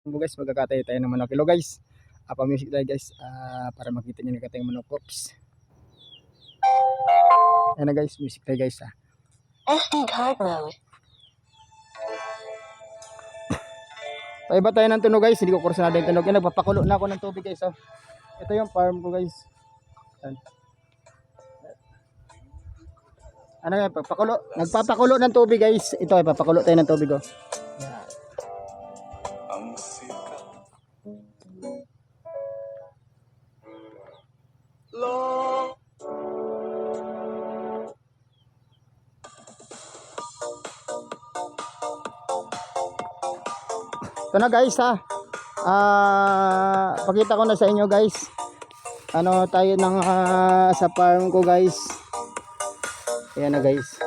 Guys, magkakatay tayo ng manok. Hello guys, pa-music tayo guys, para makita nyo nagkatay ng manok. Oops. Ayan na guys, music tayo guys. SD card mode. Paiba tayo ng tunog guys, hindi ko kursunado yung tunog. Yan, nagpapakulo na ako ng tubig guys. Ito yung farm ko guys. Ayan. Ano yan, nagpapakulo ng tubig guys. Ito ay papakulo tayo ng tubig. Ito na guys pakita ko na sa inyo guys. Ano tayo ng sa farm ko guys. Ayan na guys.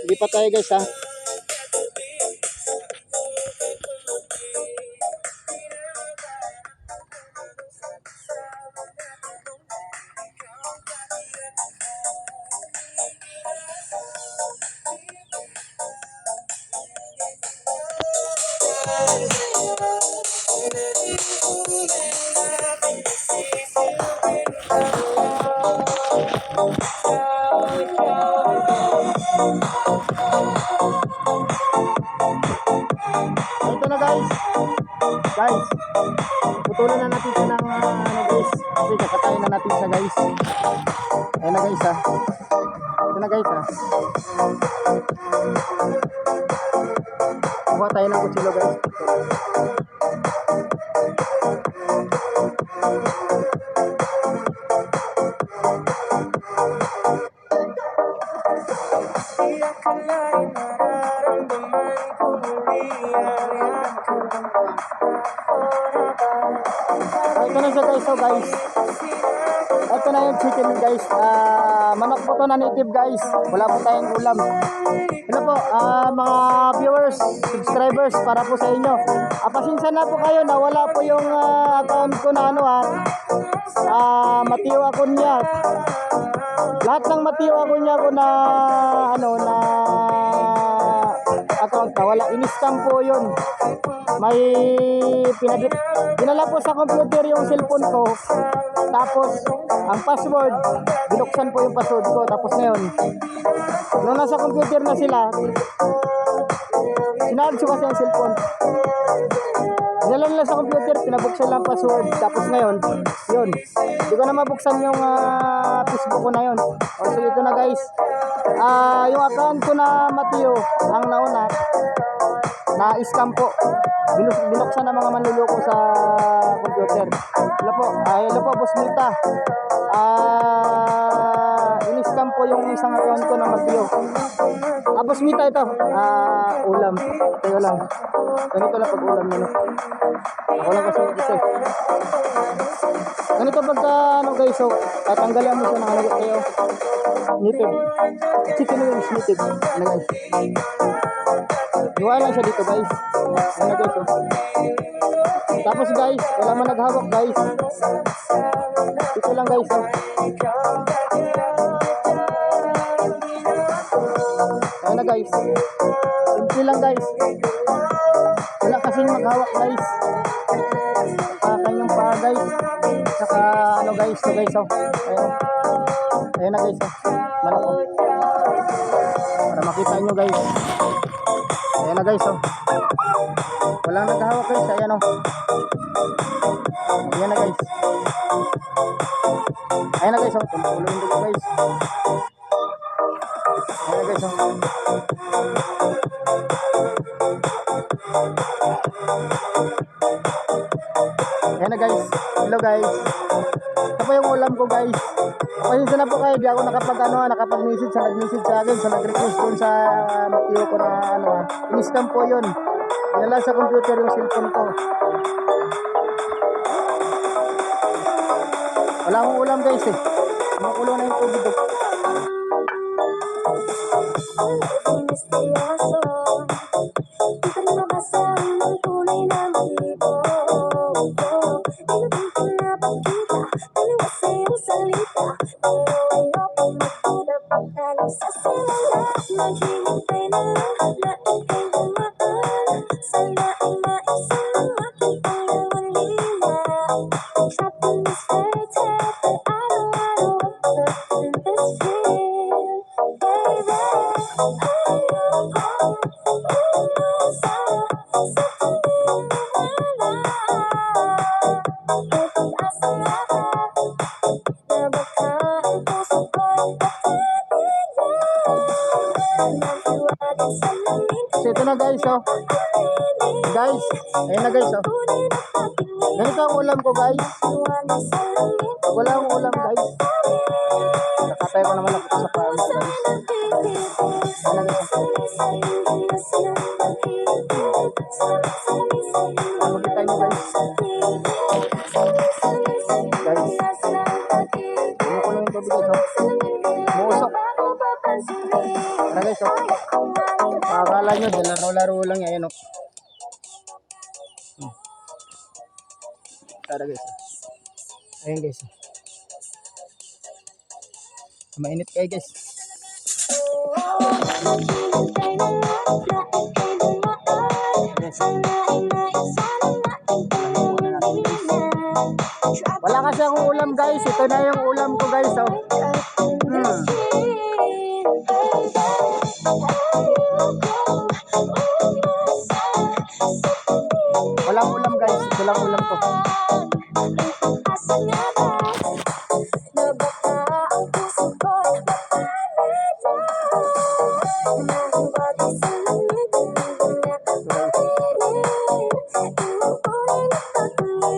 Hindi pa tayo guys Ito na guys. Putulan na natin siya ng guys. Kasi kakatayin na natin siya guys. Ayan na guys Ito na guys Kuha tayo ng kutsilo guys. Ito na siya guys. Ito na yung chicken guys. Manok po to na native guys. Wala po tayong ulam. Hello po mga viewers, subscribers, para po sa inyo. Pasensya na po kayo na wala po yung account ko na Matiyo ako niya. Lahat ng Matiyo ako niya ko na na account na wala, in-scam po yun. May dinala po sa computer yung cellphone ko, tapos ang password, binuksan po yung password ko. Tapos ngayon, nung nasa computer na sila, sinarge ko kasi ang cellphone, dinala nila sa computer, pinabuksan lang password. Tapos ngayon, yun, hindi ko na mabuksan yung Facebook ko na yun. So ito na guys, yung account ko na Matiyo, ang nauna na scam po, binuksan ng mga manluloko sa computer. Hello po Boss Mita. In-scam po yung isang account ko na Matiyo. Boss Mita, ito ulam, tayo lang ganito lang pag ulam nyo. Ako lang kasi ganito pagka guys, so tatanggalan mo siya ng kayo native chicken wings native guys. Iwan lang siya dito guys. Guys tapos guys, wala man naghawak guys. Dito lang guys Ayan na guys. Simple lang guys. Wala kasing maghawak guys. Kanyang pa guys. Saka guys, Ayan na guys Manok para makita nyo guys. Ayan na guys walang naghahawak guys. Ayan Ayan na guys. Ayan na guys tumulo yung dulo guys. Ayan na guys Ayan na guys. Hello guys. Ito po yung ulam ko guys. Pasensya na po kayo, di ako nakapag-message sa nag-message sa akin, sa nag-request dun sa Mateo ko na in-scam po yun. Dinala sa computer yung cellphone ko. Wala akong ulam guys eh. Makulo na yung tubig ko. So ito na guys oh. Guys, ayun na guys oh. Ganito ang ulam ko guys. Wala akong ulam guys. Nakatay ko naman ako sa pawis guys. Ayun na guys oh. Magkita tayo mo guys. Guys. Kumukulo yung tubig guys oh. Muusok. Tara guys oh. Akala nyo, laro-laro lang yan, ayun o. Tara guys. Ayun guys. Mainit kayo guys. Wala kasi akong ulam guys. Ito na yung ulam ko guys. Oh. Walang ulam guys. Ito lang ulam ko.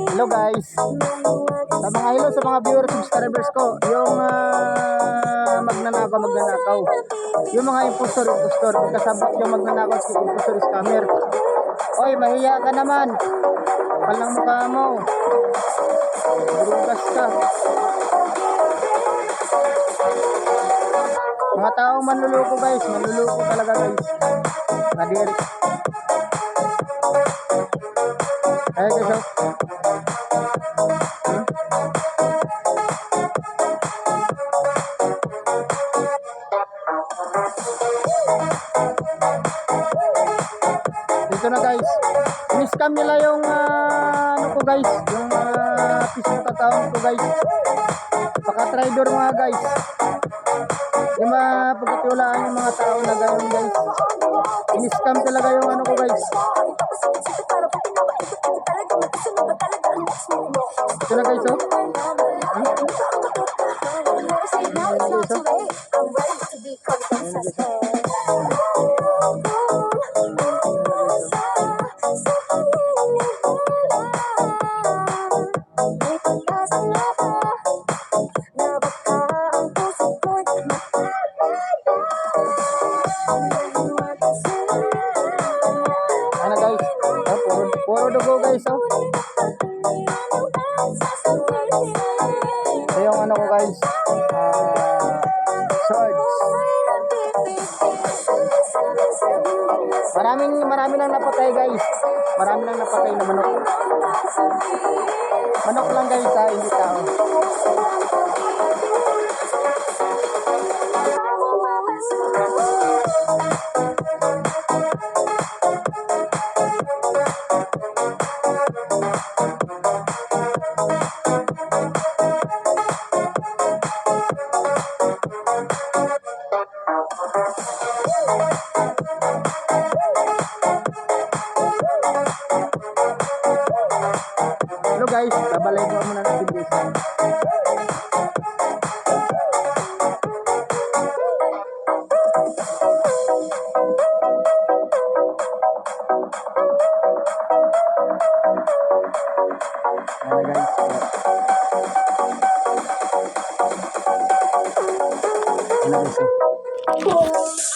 Hello guys. Sa mga hello sa mga viewers, subscribers ko, yung magnanakaw. Yung mga impostor, pagkasabak yung magnanakaw si impostor scammer. Oy, mahiya ka naman. Palang mukha mo. Burugas ka. Mga taong manluloko guys, manluloko talaga guys. Nadir. Ay guys. Dito na guys. In-scam nila yung ano ko guys, yung Facebook account ko guys. Baka trader mga guys. Yung pagkatiwalaan yung mga tao na gano'n guys. In-scam talaga yung ano ko guys. Ito na guys oh. Ano guys? Puro dugo guys oh. Ito yung ano ko guys. Swords. Marami nang napatay guys. Marami nang napatay na manok. Manok lang guys ha, hindi tao. Hello guys, babalay ko muna natin guys. Ayan na guys. Ayan na guys.